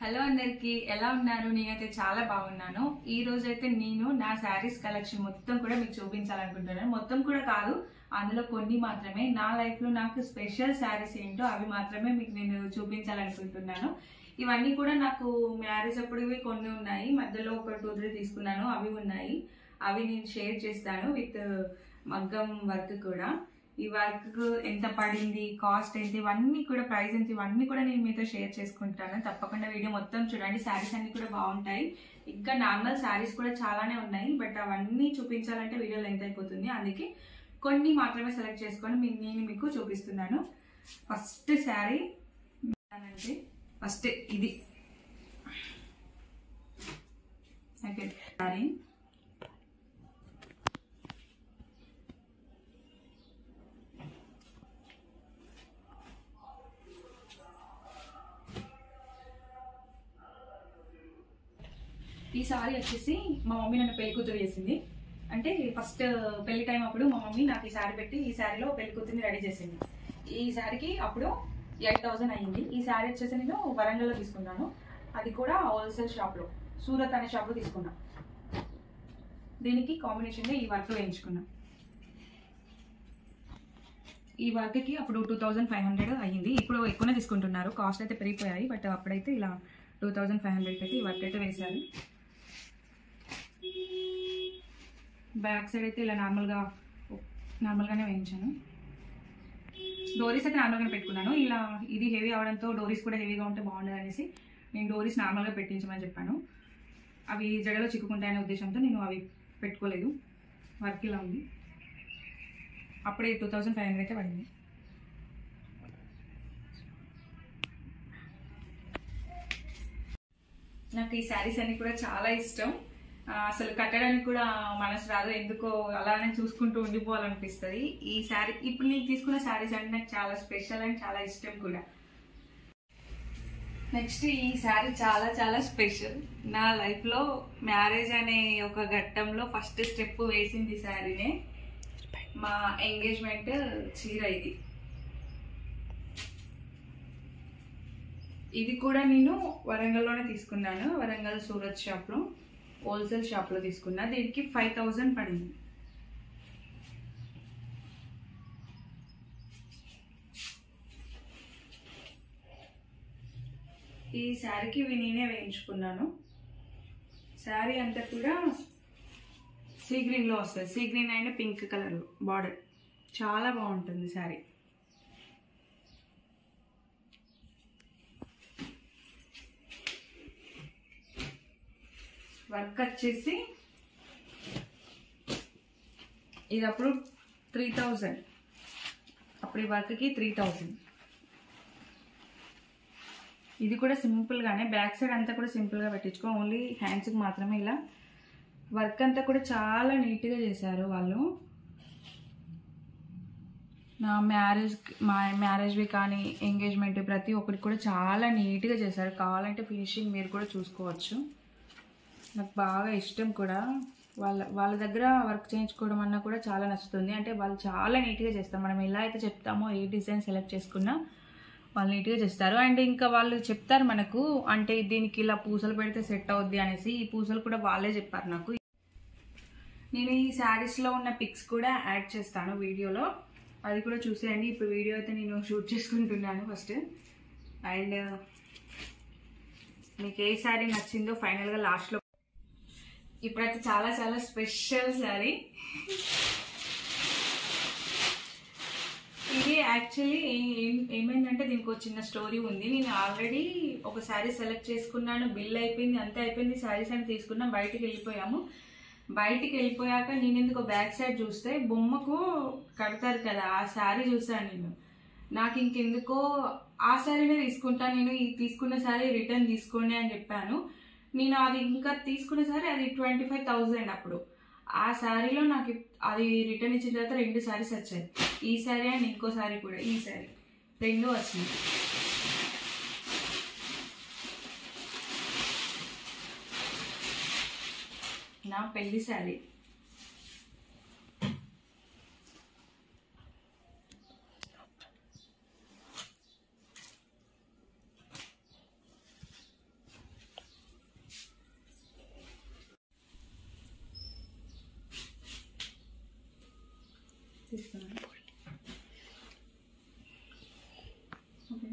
Hello అందరికి ఎలా ఉన్నారు? నేనైతే చాలా బాగున్నాను. ఈ రోజు అయితే నేను నా శారీస్ కలెక్షన్ మొత్తం కూడా మీకు చూపించాలనుకుంటున్నాను. మొత్తం కూడా కాదు, అందులో కొన్ని మాత్రమే. నా లైఫ్ లో నాకు స్పెషల్ శారీస్ ఏంటో అవి మాత్రమే మీకు నేను చూపించాలనుకుంటున్నాను. ఇవన్నీ కూడా నాకు మ్యారేజ్ అప్పుడు కొన్ని ఉన్నాయి, మధ్యలో ఒక 2-3 తీసుకున్నాను, అవి ఉన్నాయి. అవి నేను షేర్ చేస్తాను విత్ మగ్గం వర్క్ కూడా. ఈ వర్క్ ఎంత పడింది, కాస్ట్ ఎంత, ఇవన్నీ కూడా ప్రైస్ ఎంత, ఇవన్నీ కూడా నేను మీతో షేర్ చేసుకుంటాను. తప్పకుండా వీడియో మొత్తం చూడండి. శారీస్ అన్ని కూడా బాగుంటాయి. ఇంకా నార్మల్ శారీస్ కూడా చాలానే ఉన్నాయి, బట్ అవన్నీ చూపించాలంటే వీడియో లెంత్ అయిపోతుంది. అందుకే కొన్ని మాత్రమే సెలెక్ట్ చేసుకొని నేను మీకు చూపిస్తున్నాను. ఫస్ట్ శారీ అంటే ఫస్ట్ ఇది శారీ. ఈ సారీ వచ్చేసి మా మమ్మీ నన్ను పెళ్లి కూతురు చేసింది. అంటే ఫస్ట్ పెళ్లి టైం అప్పుడు మా మమ్మీ నాకు ఈ శారీ పెట్టి ఈ శారీలో పెళ్లి కూతురిని రెడీ చేసింది. ఈ శారీకి అప్పుడు 8,000 అయ్యింది. ఈ శారీ వచ్చేసి నేను వరంగల్లో తీసుకున్నాను, అది కూడా హోల్సేల్ షాప్లో, సూరత్ అనే షాప్లో తీసుకున్నా. దీనికి కాంబినేషన్గా ఈ వర్క్ వేయించుకున్నా. ఈ వర్క్కి అప్పుడు 2,500 అయ్యింది. ఇప్పుడు ఎక్కువనే తీసుకుంటున్నారు, కాస్ట్ అయితే పెరిగిపోయాయి. బట్ అప్పుడైతే ఇలా 2,500 పెట్టి ఈ వర్క్ అయితే వేశారు. బ్యాక్ సైడ్ అయితే ఇలా నార్మల్గానే వేయించాను. డోరీస్ అయితే నార్మల్గానే పెట్టుకున్నాను. ఇలా ఇది హెవీ అవడంతో డోరీస్ కూడా హెవీగా ఉంటే బాగుండదు అనేసి నేను డోరీస్ నార్మల్గా పెట్టించమని చెప్పాను. అవి జడలో చిక్కుకుంటాయనే ఉద్దేశంతో నేను అవి పెట్టుకోలేదు. వర్క్ ఇలా ఉంది. అప్పుడే 2,500 అయితే పడింది. నాకు ఈ శారీస్ అన్ని కూడా చాలా ఇష్టం. అసలు కట్టడానికి కూడా మనసు రాదు, ఎందుకో అలానే చూసుకుంటూ ఉండిపోవాలనిపిస్తుంది. ఈ శారీ ఇప్పుడు నేను తీసుకున్న శారీస్ అంటే నాకు చాలా స్పెషల్ అండ్ చాలా ఇష్టం కూడా. నెక్స్ట్ ఈ శారీ చాలా చాలా స్పెషల్. నా లైఫ్లో మ్యారేజ్ అనే ఒక ఘట్టంలో ఫస్ట్ స్టెప్ వేసింది శారీనే. మా ఎంగేజ్మెంట్ చీర ఇది. ఇది కూడా నేను వరంగల్లోనే తీసుకున్నాను, వరంగల్ సూరత్ షాప్లో, హోల్సేల్ షాప్లో తీసుకున్నా. దీనికి 5,000 పడింది. ఈ శారీకి ఇవి నేనే వేయించుకున్నాను. శారీ అంతా కూడా సీ గ్రీన్లో వస్తుంది, sea green and pink colour border. చాలా బాగుంటుంది శారీ. వర్క్ వచ్చేసి ఇది అప్పుడు 3,000, అప్పుడు ఈ వర్క్కి 3,000. ఇది కూడా సింపుల్గానే, బ్యాక్ సైడ్ అంతా కూడా సింపుల్గా పెట్టించుకో, ఓన్లీ హ్యాండ్స్కి మాత్రమే ఇలా. వర్క్ అంతా కూడా చాలా నీట్గా చేశారు వాళ్ళు. నా మ్యారేజ్వి కానీ ఎంగేజ్మెంట్ ప్రతి ఒక్కటి కూడా చాలా నీట్గా చేశారు. కావాలంటే ఫినిషింగ్ మీరు కూడా చూసుకోవచ్చు. నాకు బాగా ఇష్టం కూడా. వాళ్ళ దగ్గర వర్క్ చేయించుకోవడం అన్నా కూడా చాలా నచ్చుతుంది. అంటే వాళ్ళు చాలా నీట్గా చేస్తారు. మనం ఎలా అయితే చెప్తామో, ఏ డిజైన్ సెలెక్ట్ చేసుకున్నా వాళ్ళు నీట్గా చేస్తారు. అండ్ ఇంకా వాళ్ళు చెప్తారు మనకు, అంటే దీనికి ఇలా పూసలు పెడితే సెట్ అవుద్ది అనేసి. ఈ పూసలు కూడా వాళ్ళే చెప్పారు నాకు. నేను ఈ శారీస్లో ఉన్న పిక్స్ కూడా యాడ్ చేస్తాను వీడియోలో, అది కూడా చూసేయండి. ఇప్పుడు వీడియో అయితే నేను షూట్ చేసుకుంటున్నాను ఫస్ట్. అండ్ మీకు ఏ శారీ నచ్చిందో ఫైనల్గా లాస్ట్లో. ఇప్పుడైతే చాలా చాలా స్పెషల్ శారీ ఇది. యాక్చువల్లీ ఏమైందంటే దీనికి ఒక చిన్న స్టోరీ ఉంది. నేను ఆల్రెడీ ఒక శారీ సెలెక్ట్ చేసుకున్నాను, బిల్ అయిపోయింది, అంతే అయిపోయింది. శారీస్ అని తీసుకున్నాం, బయటికి వెళ్ళిపోయాము. బయటికి వెళ్ళిపోయాక నేను ఎందుకో బ్యాక్ సైడ్ చూస్తే బొమ్మకు కడతారు కదా, ఆ శారీ చూసాను నేను. నాకు ఇంకెందుకో ఆ శారీనే తీసుకుంటా, నేను ఈ తీసుకున్న శారీ రిటర్న్ తీసుకోండి అని చెప్పాను. నేను అది ఇంకా తీసుకున్న శారీ అది 25,000 అప్పుడు. ఆ శారీలో నాకు అది రిటర్న్ ఇచ్చిన తర్వాత 2 శారీస్ వచ్చాయి. ఈ శారీ అండ్ ఇంకో శారీ కూడా, ఈ శారీ 2 వచ్చినాయి. నా పెళ్లి శారీ. తీస్తున్నాను. ఓకే,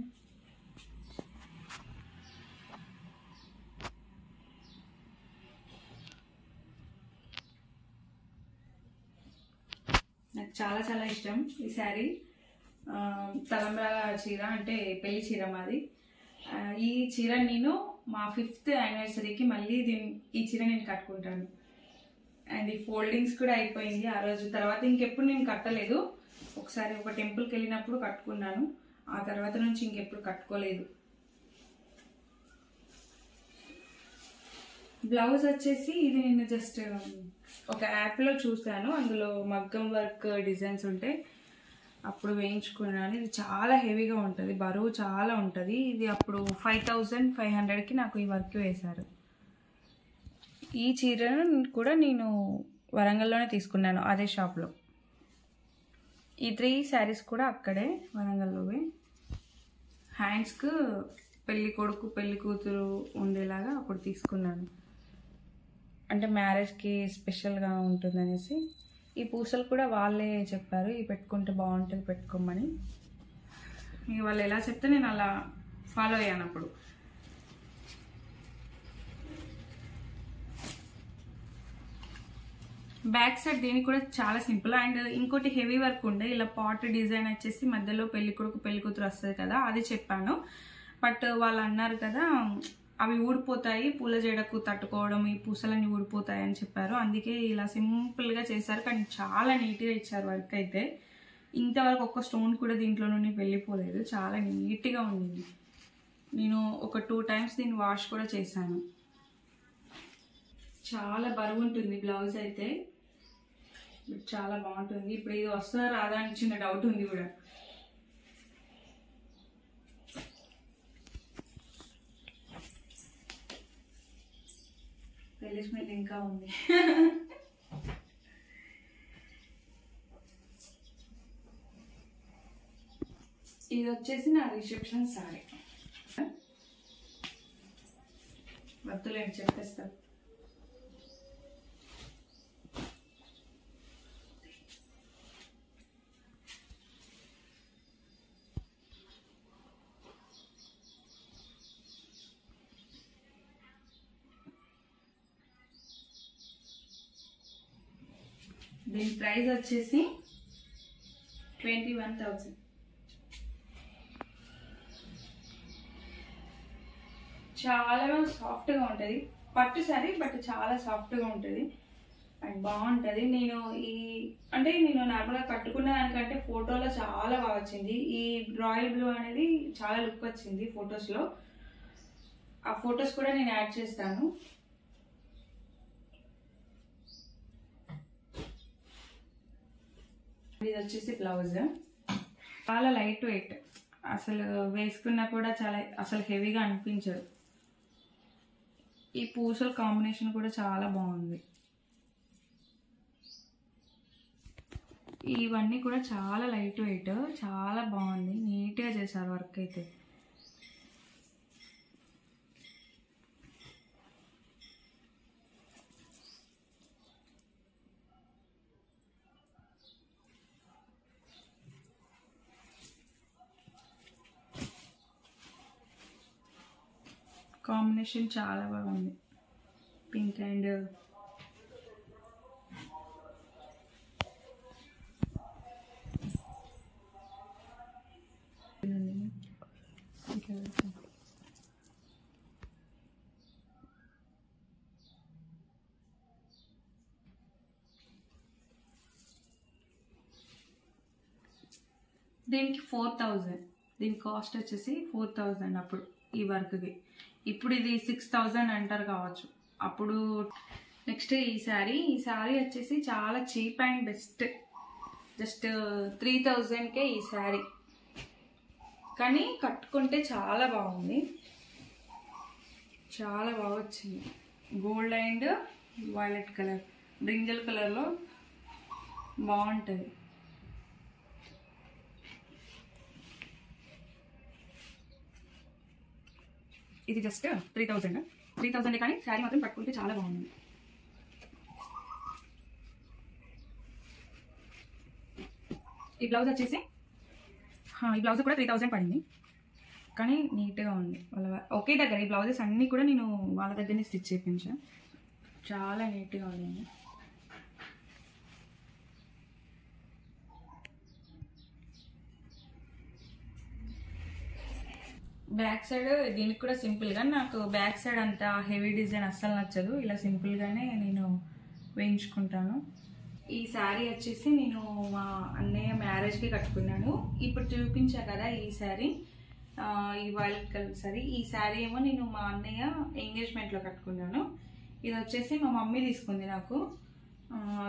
నాకు చాలా చాలా ఇష్టం ఈ శారీ. తలంబ్రాల చీర అంటే పెళ్లి చీర మాది. ఈ చీర నేను మా 5th యానివర్సరీకి మళ్ళీ ఈ చీర నేను కట్టుకుంటాను. అండ్ ఈ ఫోల్డింగ్స్ కూడా అయిపోయింది ఆ రోజు. తర్వాత ఇంకెప్పుడు నేను కట్టలేదు. ఒకసారి ఒక టెంపుల్కి వెళ్ళినప్పుడు కట్టుకున్నాను, ఆ తర్వాత నుంచి ఇంకెప్పుడు కట్టుకోలేదు. బ్లౌజ్ వచ్చేసి ఇది నేను జస్ట్ ఒక యాప్లో చూసాను, అందులో మగ్గం వర్క్ డిజైన్స్ ఉంటాయి, అప్పుడు వేయించుకున్నాను. ఇది చాలా హెవీగా ఉంటుంది, బరువు చాలా ఉంటుంది. ఇది అప్పుడు 5500కి నాకు ఈ వర్క్ వేశారు. ఈ చీరను కూడా నేను వరంగల్లోనే తీసుకున్నాను, అదే షాప్లో. ఈ 3 శారీస్ కూడా అక్కడే వరంగల్లోవే. హ్యాండ్స్కు పెళ్ళి కొడుకు పెళ్ళి కూతురు ఉండేలాగా అప్పుడు తీసుకున్నాను, అంటే మ్యారేజ్కి స్పెషల్గా ఉంటుందనేసి. ఈ పూసలు కూడా వాళ్ళే చెప్పారు, ఇవి పెట్టుకుంటే బాగుంటుంది పెట్టుకోమని. ఇక వాళ్ళు ఎలా చెప్తే నేను అలా ఫాలో అయ్యాను. అప్పుడు బ్యాక్ సైడ్ దీనికి కూడా చాలా సింపుల్. అండ్ ఇంకోటి హెవీ వర్క్ ఉండే, ఇలా పాట్ డిజైన్ వచ్చేసి మధ్యలో పెళ్లి కొడుకు పెళ్లి కూతురు వస్తుంది కదా, అది చెప్పాను. బట్ వాళ్ళు అన్నారు కదా అవి ఊడిపోతాయి, పూల జడకు తట్టుకోవడం, ఈ పూసలన్నీ ఊడిపోతాయి అని చెప్పారు. అందుకే ఇలా సింపుల్గా చేశారు, కానీ చాలా నీట్గా ఇచ్చారు వర్క్ అయితే. ఇంతవరకు ఒక్క స్టోన్ కూడా దీంట్లో నుండి వెళ్ళిపోలేదు, చాలా నీట్గా ఉంది. నేను ఒక 2 times దీన్ని వాష్ కూడా చేశాను. చాలా బరువు ఉంటుంది బ్లౌజ్ అయితే, చాలా బాగుంటుంది. ఇప్పుడు ఇది వస్తుందా రాదా అని చిన్న డౌట్ ఉంది కూడా. పెళ్లి స్మెల్ ఇంకా ఉంది. ఇది వచ్చేసి నా రిసెప్షన్ సారీ. వద్దులేండి చెప్పేస్తా. దీని ప్రైస్ వచ్చేసి 21,000. చాలా సాఫ్ట్గా ఉంటుంది, పట్టు శారీ బట్ చాలా సాఫ్ట్గా ఉంటుంది అండ్ బాగుంటుంది. నేను నేను నార్మల్గా కట్టుకున్న దానికంటే ఫోటోలో చాలా బాగా వచ్చింది. ఈ రాయల్ బ్లూ అనేది చాలా లుక్ వచ్చింది ఫొటోస్లో. ఆ ఫొటోస్ కూడా నేను యాడ్ చేస్తాను. ఇది వచ్చేసి బ్లౌజ్, చాలా లైట్ వెయిట్, అసలు వేసుకున్నా కూడా చాలా అసలు హెవీగా అనిపించదు. ఈ పూసల కాంబినేషన్ కూడా చాలా బాగుంది. ఇవన్నీ కూడా చాలా లైట్ వెయిట్, చాలా బాగుంది, నీట్గా చేశారు వర్క్ అయితే. కాంబినేషన్ చాలా బాగుంది, పింక్ అండ్ దీనికి 4,000. దీని కాస్ట్ వచ్చేసి 4,000 అప్పుడు ఈ వర్క్కి. ఇప్పుడు ఇది 6,000 అంటారు కావచ్చు అప్పుడు. నెక్స్ట్ ఈ శారీ వచ్చేసి చాలా చీప్ అండ్ బెస్ట్, జస్ట్ 3,000కే ఈ శారీ. కానీ కట్టుకుంటే చాలా బాగుంది, చాలా బాగా వచ్చింది. Gold and violet colour, brinjal కలర్లో బాగుంటుంది. ఇది జస్ట్ 3,000 కానీ శారీ మాత్రం కట్టుకుంటే చాలా బాగుంది. ఈ బ్లౌజ్ వచ్చేసి ఈ బ్లౌజ్ కూడా 3000 పడింది, కానీ నీట్గా ఉంది. వాళ్ళ ఒకే దగ్గర ఈ బ్లౌజెస్ అన్నీ కూడా నేను వాళ్ళ దగ్గరనే స్టిచ్ చేయించాను. చాలా నీట్గా ఉంది. బ్యాక్ సైడ్ దీనికి కూడా సింపుల్గా, నాకు బ్యాక్ సైడ్ అంత హెవీ డిజైన్ అస్సలు నచ్చదు. ఇలా సింపుల్గానే నేను వేయించుకుంటాను. ఈ శారీ వచ్చేసి నేను మా అన్నయ్య మ్యారేజ్కి కట్టుకున్నాను. ఇప్పుడు చూపించా కదా ఈ శారీ, ఈ వైలెట్ కలర్ శారీ. ఈ శారీ ఏమో నేను మా అన్నయ్య ఎంగేజ్మెంట్లో కట్టుకున్నాను. ఇది వచ్చేసి మా మమ్మీ తీసుకుంది నాకు.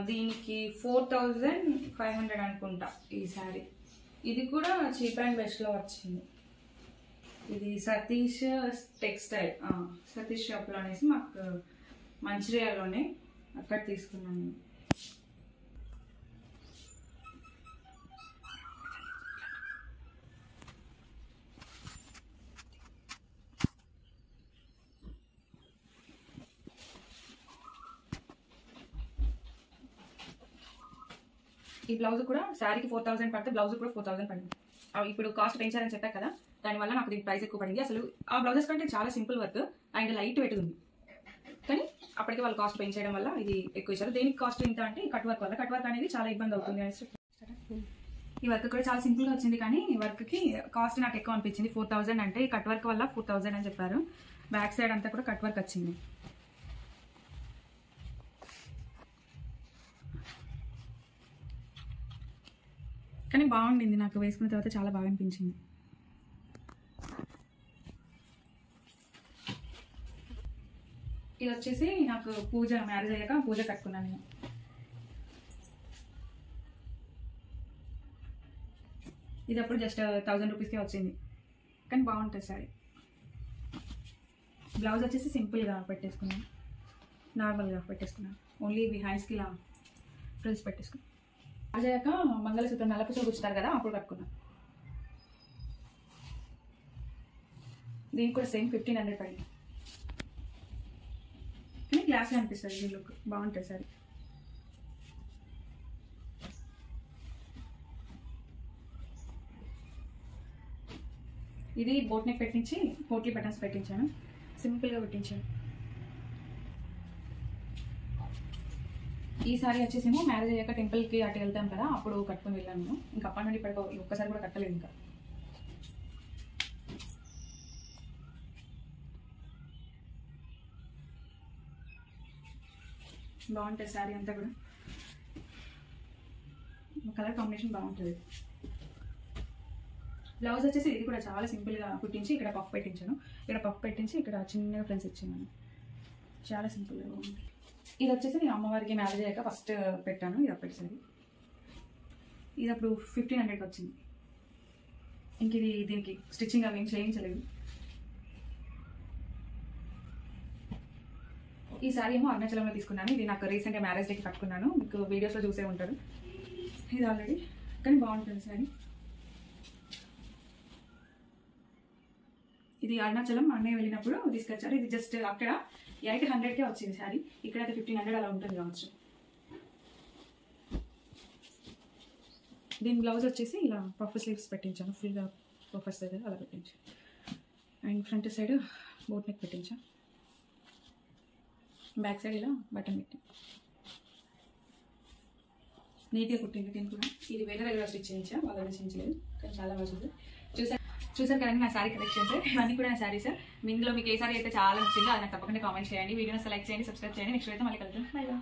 దీనికి 4500 అనుకుంటా ఈ శారీ. ఇది కూడా చీప్ అండ్ బెస్ట్లో వచ్చింది. ఇది సతీష్ టెక్స్టైల్, సతీష్ షాప్లో అనేసి మాకు మంచిర్యాలలోనే, అక్కడ తీసుకున్నాను. ఈ బ్లౌజ్ కూడా శారీకి 4000 పడితే బ్లౌజ్ కూడా 4000 పడింది. ఇప్పుడు కాస్ట్ పెంచారని చెప్పారు కదా, దానివల్ల నాకు దీని ప్రైస్ ఎక్కువ పడింది. అసలు ఆ బ్లౌజెస్ కంటే చాలా simple work and light weight ఉంది, కానీ అప్పటికే వాళ్ళు కాస్ట్ పెంచడం వల్ల ఇది ఎక్కువ ఇచ్చారు. దేనికి కాస్ట్ ఇంత అంటే కట్ వర్క్ వల్ల. కట్ వర్క్ అనేది చాలా ఇబ్బంది అవుతుంది అనేసి ఈ వర్క్ కూడా చాలా సింపుల్గా వచ్చింది, కానీ ఈ వర్క్కి కాస్ట్ నాకు ఎక్కువ అనిపించింది. 4000 అంటే ఈ కట్ వర్క్ వల్ల 4000 అని చెప్పారు. బ్యాక్ సైడ్ అంతా కూడా కట్ వర్క్ వచ్చింది. కానీ బాగుండింది, నాకు వేసుకున్న తర్వాత చాలా బాగా అనిపించింది. ఇది వచ్చేసి నాకు పూజ, మ్యారేజ్ అయ్యాక పూజ కట్టుకున్నాను నేను. ఇది అప్పుడు జస్ట్ 1000 రూపీస్కే వచ్చింది, కానీ బాగుంటుంది సారీ. బ్లౌజ్ వచ్చేసి సింపుల్గా పెట్టేసుకున్నాను, నార్మల్గా పెట్టేసుకున్నాను. ఓన్లీ హ్యాండ్స్కి ఇలా ఫ్రిల్స్ పెట్టేసుకున్నాను. మ్యారేజ్ అయ్యాక మంగళసూత్రం నల్లపూసలు గుచ్చుతారు కదా, అప్పుడు కట్టుకున్నాను. దీనికి కూడా సేమ్ 1500 పడింది, కానీ గ్లాస్గా అనిపిస్తుంది. ఈ లుక్ బాగుంటుంది సారీ. ఇది బోట్ నెక్ పెట్టించి పోట్లీ బటన్స్ పెట్టించాను, సింపుల్గా పెట్టించాను. ఈ సారీ వచ్చేసేమో మ్యారేజ్ అయ్యాక టెంపుల్కి అటు వెళ్తాం కదా, అప్పుడు కట్టుకుని వెళ్ళాను నేను. ఇంకా అప్పటి నుండి ఇప్పటికి ఒక్కసారి కూడా కట్టలేదు. ఇంకా బాగుంటుంది శారీ అంతా కూడా, కలర్ కాంబినేషన్ బాగుంటుంది. బ్లౌజ్ వచ్చేసి ఇది కూడా చాలా సింపుల్గా కుట్టించి ఇక్కడ పఫ్ పెట్టించాను. ఇక్కడ పఫ్ పెట్టించి ఇక్కడ చిన్నగా ఫ్రెండ్స్ ఇచ్చాను. చాలా సింపుల్గా బాగుంది. ఇది వచ్చేసి నేను అమ్మవారికి మ్యారేజ్ అయ్యాక ఫస్ట్ పెట్టాను. ఇది అప్పటిసారి ఇది అప్పుడు 1500కి వచ్చింది. ఇంక ఇది దీనికి స్టిచ్చింగ్ అవి ఏం చేయించలేదు. ఈ సారీ ఏమో అరుణాచలంలో తీసుకున్నాను. ఇది నాకు రీసెంట్గా మ్యారేజ్ డేకి కట్టుకున్నాను, మీకు వీడియోస్లో చూసే ఉంటారు ఇది ఆల్రెడీ, కానీ బాగుంటుంది సారీ. ఇది అరుణాచలం అన్నయ్య వెళ్ళినప్పుడు తీసుకొచ్చారు. ఇది జస్ట్ అక్కడ 800కే వచ్చింది శారీ, ఇక్కడైతే 1500 అలా ఉంటుంది కావచ్చు. దీని బ్లౌజ్ వచ్చేసి ఇలా పఫ్ స్లీవ్స్ పెట్టించాను, ఫుల్గా పఫ్ సైడ్ అలా పెట్టించాను. And front side boat neck పెట్టించాను, బ్యాక్ సైడ్ ఇలా బటన్ పెట్టి నీట్గా కుట్టింది. దీని కూడా ఇది వేరే దగ్గర స్టిచ్ చేయించా, వాళ్ళ దగ్గర చేయించలేదు, కానీ చాలా బాగుంది. చూసారు కదండి నా శారీ కలెక్షన్స్, ఇవన్నీ కూడా నా శారీస్. ఇందులో మీకు ఏ శారీ అయితే చాలా నచ్చిందో అది నాకు తప్పకుండా కామెంట్ చేయండి. వీడియోని సెలెక్ట్ చేయండి, సబ్స్క్రైబ్ చేయండి. నెక్స్ట్ అయితే మళ్ళీ కలుద్దాం. By by.